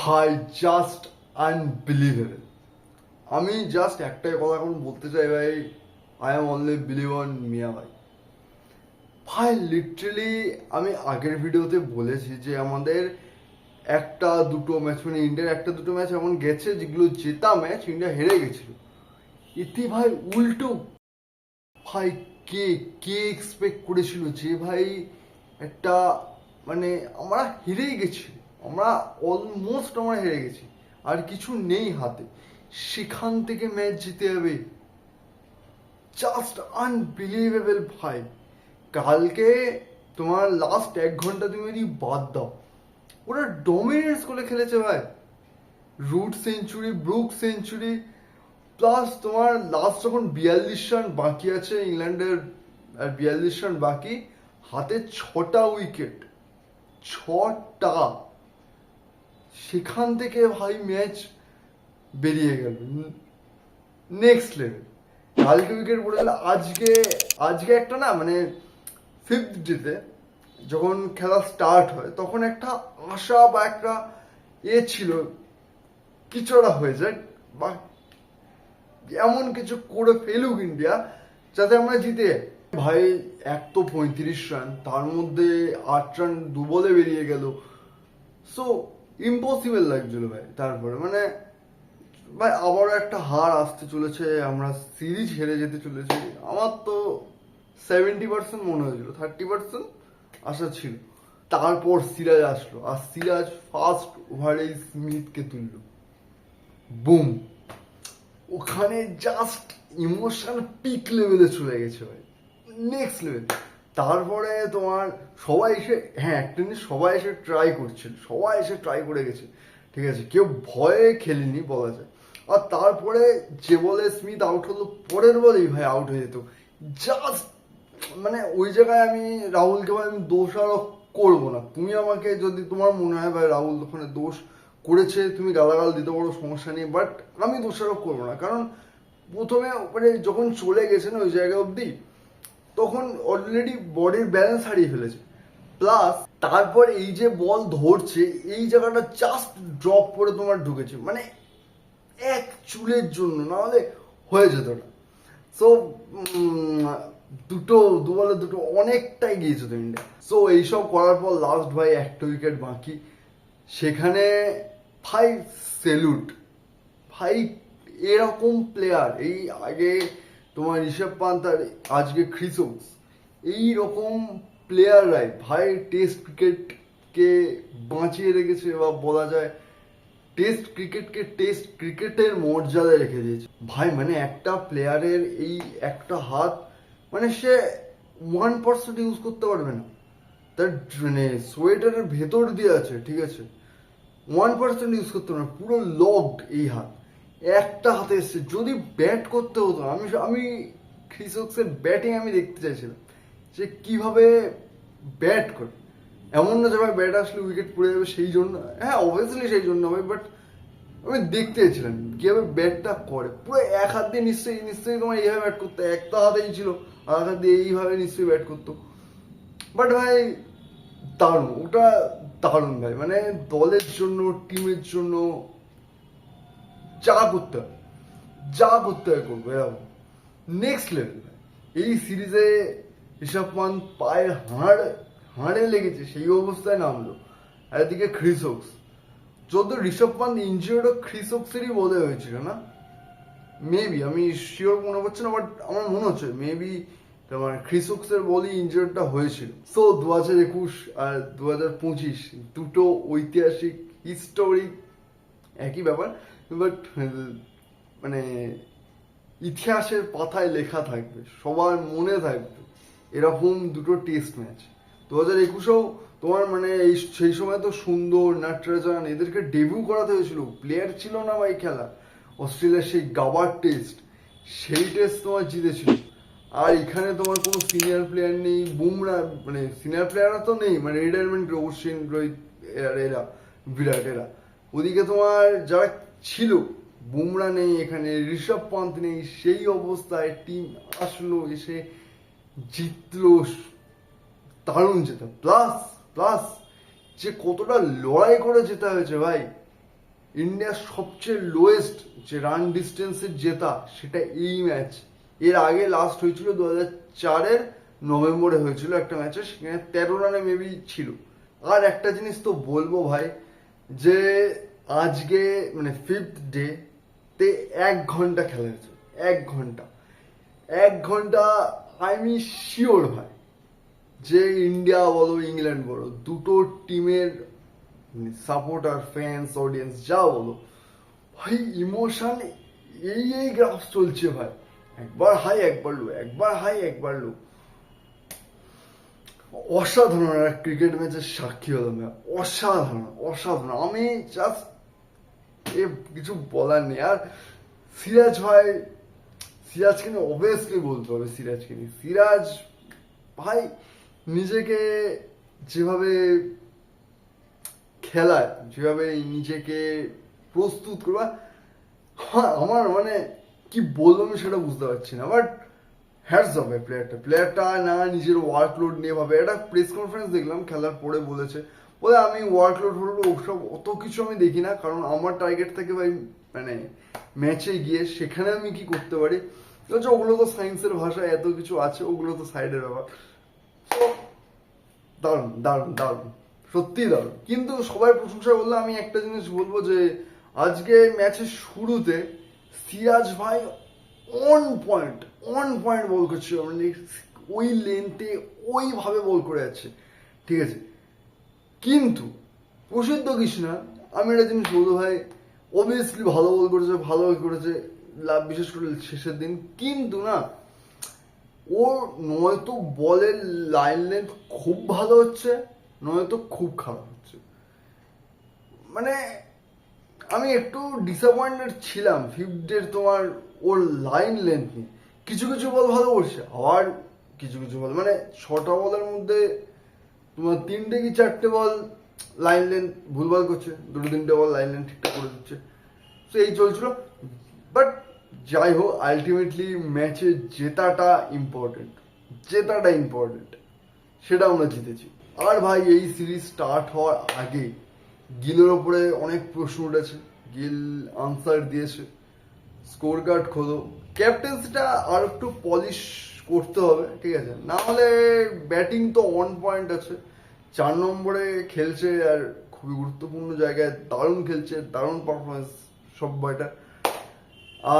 ভাই just unbelievable. আমি just একটাই কথা এখন বলতে চাই ভাই, I am only believe on Mia ভাই। ভাই লিটারেলি আমি আগের ভিডিওতে বলেছি যে আমাদের একটা দুটো ম্যাচ মানে ইন্ডিয়ার একটা দুটো ম্যাচ এমন গেছে যেগুলো জেতা ম্যাচ ইন্ডিয়া হেরে গেছিল। এতে ভাই উল্টো ভাই কে কে এক্সপেক্ট করেছিল যে ভাই একটা মানে আমরা হেরেই গেছি, আমরা অলমোস্ট আমরা হেরে গেছি, আর কিছু নেই হাতে, সেখান থেকে ম্যাচ জিতে যাবে। জাস্ট আনবিলিভেবল ভাই। কালকে তোমার লাস্ট 1 ঘন্টা তুমি যদি বাদ দাও, ওরা ডমিনেন্স করে খেলেছে ভাই। Root century, Brook century, plus তোমার লাস্ট যখন 42 রান বাকি আছে ইংল্যান্ডের, আর 42 রান বাকি, হাতে 6টা উইকেট, 6টা, সেখান থেকে ভাই ম্যাচ বেরিয়ে গেল নেক্সট লেভেল। কালকে উইকেট পড়ে গেল, আজকে আজকে একটা না মানে 5th ডেতে যখন খেলা স্টার্ট হয় তখন একটা আশা বা একটা ছিল কিছু একটা হয়ে যায় বা এমন কিছু করে ফেলুক ইন্ডিয়া যাতে আমরা জিতে যাই। ভাই এক তো 35 রান, তার মধ্যে 8 রান দু বলে বেরিয়ে গেল, সো ইম্পসিবল লাগছিল ভাই। তারপরে মানে ভাই আবারও একটা হার আসতে চলেছে, আমরা সিরিজ হেরে যেতে চলেছি। আমার তো 70% মনে হয়েছিল, 30% আশা ছিল। তারপর সিরাজ আসলো, আর সিরাজ ফার্স্ট ওভারে স্মিথকে তুললো, বুম। ওখানে জাস্ট ইমোশন পিক লেভেলে চলে গেছে ভাই, নেক্সট লেভেল। তারপরে তোমার সবাই এসে, হ্যাঁ একটা জিনিস, সবাই এসে ট্রাই করছিল, সবাই এসে ট্রাই করে গেছে, ঠিক আছে, কেউ ভয়ে খেলেনি বলা যায়। আর তারপরে যে বলে স্মিথ আউট হলো, পরের বলেই ভাই আউট হয়ে যেত। জাস্ট মানে ওই জায়গায় আমি রাহুলকে ভাই আমি দোষারোপ করবো না। তুমি আমাকে যদি তোমার মনে হয় ভাই রাহুল ওখানে দোষ করেছে, তুমি গালাগাল দিতে পারো, সমস্যা নেই, বাট আমি দোষারোপ করবো না। কারণ প্রথমে মানে যখন চলে গেছে না ওই জায়গা অবধি, তখন অলরেডি বডির ব্যালেন্স হারিয়ে ফেলেছে। প্লাস তারপর এই যে বল ধরছে, এই জায়গাটা জাস্ট ড্রপ করে তোমার ঢুকেছে, মানে এক চুলের জন্য, না হলে হয়ে যেত না। সো দু বলে দুটো অনেকটাই গিয়েছে তো ইন্ডিয়া। সো এইসব করার পর লাস্ট ভাই একটা উইকেট বাকি, সেখানে ভাই সেলুট ভাই। এরকম প্লেয়ার এই আগে তোমার ঋষভ পান্ত আর আজকে ক্রিস ওকস, এইরকম প্লেয়াররাই ভাই টেস্ট ক্রিকেটকে বাঁচিয়ে রেখেছে, বা বলা যায় টেস্ট ক্রিকেটকে টেস্ট ক্রিকেটের মর্যাদায় রেখে দিয়েছে ভাই। মানে একটা প্লেয়ারের এই একটা হাত, মানে সে 1% ইউজ করতে পারবে না, তার মানে সোয়েটারের ভেতর দিয়ে আছে, ঠিক আছে, 1% ইউজ করতে পারবে না, পুরো লকড এই হাত, একটা হাতে এসছে। যদি ব্যাট করতে হতো, আমি ক্রিস ওকসের ব্যাটিং আমি দেখতে চাইছিলাম, যে কিভাবে ব্যাট করে। এমন না যে ভাই ব্যাট আসলে উইকেট পড়ে যাবে সেই জন্য, হ্যাঁ অবভিয়াসলি সেই জন্য হবে, বাট আমি দেখতে চাইছিলাম কিভাবে ব্যাটটা করে। পুরো এক হাত দিয়ে নিশ্চয়ই তোমার এইভাবে ব্যাট করতো, একটা হাতেই ছিল, আর এক হাত দিয়ে এইভাবে নিশ্চয়ই ব্যাট করতো। বাট ভাই দারুণ, ওটা দারুণ ভাই। মানে দলের জন্য, টিমের জন্য যা করতে হয়, যা করতে হয় করবো, এরকম নেক্সট লেভেল। এই সিরিজে ঋষভ পান্ত পায়ের হাড়ে লেগেছে, সেই অবস্থায় নামলো। আর এদিকে ক্রিস ওকস, যত ঋষভ পান্ত ইনজিওর্ড, ক্রিস ওকসেরই বোধহয় হয়েছিল না, মেবি, আমি শিওর মনে করছি না, বাট আমার মনে হচ্ছে মেবি তোমার ক্রিস ওকসের বলই ইনজিওর্ডটা হয়েছিল। সো 2021 আর 2025 দুটো ঐতিহাসিক হিস্টোরিক একই ব্যাপার, বাট মানে ইতিহাসের পাতায় লেখা থাকবে, সবার মনে থাকবে এরকম দুটো টেস্ট ম্যাচ। 2021-এও তোমার মানে এই সেই সময় তো সুন্দর, নাটরাজন এদেরকে ডেবিউ করাতে হয়েছিল, প্লেয়ার ছিল না ভাই খেলা। অস্ট্রেলিয়ার সেই গাবার টেস্ট, সেই টেস্ট তোমার জিতেছিল। আর এখানে তোমার কোনো সিনিয়র প্লেয়ার নেই, বুমরা মানে সিনিয়র প্লেয়াররা তো নেই, মানে রিটায়ারমেন্ট, অশ্বিন, রোহিত, এরা বিরাট, এরা ওদিকে তোমার যারা ছিল, বুমরা নেই, এখানে ঋষভ পান্ত নেই, সেই অবস্থায় টিম আসলো, এসে জিতলো, দারুণ জেতা। প্লাস প্লাস যে কতটা লড়াই করে যেতে হয়েছে ভাই, ইন্ডিয়ার সবচেয়ে লোয়েস্ট যে রান ডিস্টেন্সের জেতা সেটা এই ম্যাচ। এর আগে লাস্ট হয়েছিল 2004-এর নভেম্বরে হয়েছিল একটা ম্যাচে, সেখানে 13 রানে মেবি ছিল। আর একটা জিনিস তো বলবো ভাই, যে আজকে মানে 5th ডে তে 1 ঘন্টা খেলা হয়েছে। 1 ঘন্টা আমি শিওর ভাই যে ইন্ডিয়া বলো ইংল্যান্ড বলো দুটো টিমের সাপোর্টার, ফ্যান্স, অডিয়েন্স যা বলো ভাই, ইমোশন এই গ্রাফ চলছে ভাই। একবার হাই একবার লো, একবার হাই একবার লো। অসাধারণ একটা ক্রিকেট ম্যাচের সাক্ষী হলাম ভাই। অসাধারণ। আমি জাস্ট কিছু বলার নেই। আর সিরাজকে নিয়ে অবভিয়াসলি বলতে হবে। সিরাজ ভাই নিজেকে যেভাবে খেলায়, যেভাবে নিজেকে প্রস্তুত করবা, আমার মানে কি বলবো আমি সেটা বুঝতে পারছি না। বাট হ্যাটস অফ ভাই প্লেয়ারটা না নিজের ওয়ার্কলোড নিয়ে ভাবে। একটা প্রেস কনফারেন্স দেখলাম খেলার পরে বলে আমি ওয়ার্কলোড হলো ওসব অত কিছু আমি দেখি না, কারণ আমার টার্গেট থাকে ভাই মানে ম্যাচে গিয়ে সেখানে আমি কি করতে পারি। ওগুলো তো সায়েন্সের ভাষায় এত কিছু আছে, ওগুলো তো সাইডের ব্যাপার। দারুণ সত্যি দারুণ। কিন্তু সবাই প্রশংসা করলে আমি একটা জিনিস বলবো যে আজকে ম্যাচের শুরুতে সিরাজ ভাই অন পয়েন্ট বল করছে, মানে ওই লেন্থে ওইভাবে বল করে যাচ্ছে, ঠিক আছে। কিন্তু প্রসিদ্ধ কৃষ্ণা, আমি একটা জিনিস বলবো ভাই, অবভিয়াসলি ভালো বল করেছে বিশেষ করে শেষের দিন। কিন্তু না, ওর নয়তো বলের লাইন লেন্থ খুব ভালো হচ্ছে, নয়তো খুব খারাপ হচ্ছে। মানে আমি একটু ডিসঅ্যাপয়েন্টেড ছিলাম 5th ডে তোমার ওর লাইন লেন্থ নিয়ে। কিছু বল ভালো করছে, আবার কিছু বল মানে 6টা বলের মধ্যে তোমার 3টে কি 4টে বল লাইন লেন্থ ভুলভাল করছে, 2-3টে বল লাইন লেন্থ ঠিকঠাক করে দিচ্ছে। তো এই চলছিল। বাট যাই হোক, আলটিমেটলি ম্যাচে জেতাটা ইম্পর্টেন্ট, সেটা আমরা জিতেছি। আর ভাই এই সিরিজ স্টার্ট হওয়ার আগে গিলের ওপরে অনেক প্রশ্ন উঠেছে, গিল আনসার দিয়েছে। স্কোর কার্ড খোলো, ক্যাপ্টেন্সিটা আর একটু পলিশ করতে হবে, ঠিক আছে। না হলে ব্যাটিং তো অন পয়েন্ট আছে, 4 নম্বরে খেলছে আর খুবই গুরুত্বপূর্ণ জায়গায় দারুণ খেলছে, দারুণ পারফরমেন্স সব বয়টা।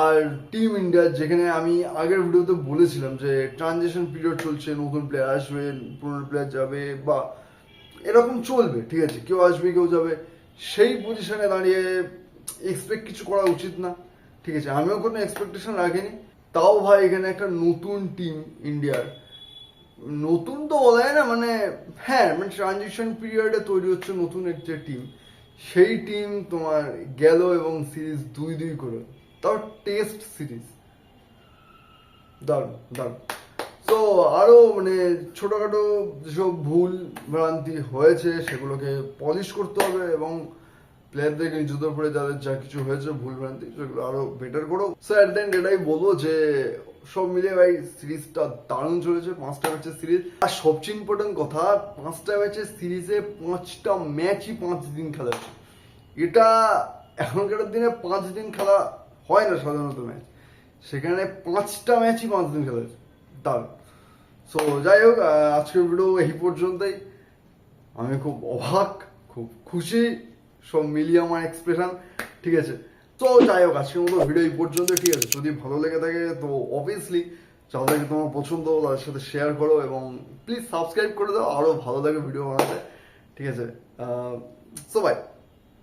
আর টিম ইন্ডিয়া, যেখানে আমি আগের ভিডিওতে বলেছিলাম যে ট্রানজিশন পিরিয়ড চলছে, নতুন প্লেয়ার আসবে, পুরনো প্লেয়ার যাবে, বা এরকম চলবে, ঠিক আছে, কেউ আসবে কেউ যাবে। সেই পজিশনে দাঁড়িয়ে এক্সপেক্ট কিছু করা উচিত না, ঠিক আছে। আমিও কোনো এক্সপেকটেশন রাখিনি। তাও ভাই এখানে একটা নতুন টিম ইন্ডিয়ার, নতুন তো বলা যায় না, মানে হ্যাঁ মানে ট্রানজিশন পিরিয়ডে তৈরি হচ্ছে নতুন একটা টিম। সেই টিম তোমার গেল এবং সিরিজ 2-2 করে, তাও টেস্ট সিরিজ। দারুণ। তো আরো মানে ছোটখাটো যেসব ভুল ভ্রান্তি হয়েছে সেগুলোকে পলিশ করতে হবে, এবং প্লেয়ারদেরকে নিজেদের উপরে যাদের যা কিছু হয়েছে ভুল ভ্রান্তি সেগুলো আরো বেটার করো। সো এট দ্য এন্ড এটাই বলবো যে সব মিলিয়ে ভাই সিরিজটা দারুণ চলেছে, 5টা ম্যাচের সিরিজ। আর সবচেয়ে ইম্পর্টেন্ট কথা, 5টা ম্যাচের সিরিজে 5টা ম্যাচই 5 দিন খেলা হচ্ছে। এটা এখনকার দিনে 5 দিন খেলা হয় না সাধারণত ম্যাচ, সেখানে 5টা ম্যাচই 5 দিন খেলা হচ্ছে, দারুণ। সো যাই হোক, আজকের ভিডিও এই পর্যন্তই। আমি খুব অবাক, খুব খুশি, সব মিলিয়ে আমার এক্সপ্রেশন, ঠিক আছে। তো যাই হোক, আজকের মতো ভিডিও এই পর্যন্ত, ঠিক আছে। যদি ভালো লেগে থাকে তো অবভিয়াসলি যাদেরকে তোমার পছন্দ তাদের সাথে শেয়ার করো, এবং প্লিজ সাবস্ক্রাইব করে দাও আরো ভালো লাগে ভিডিও বানাতে, ঠিক আছে। So by.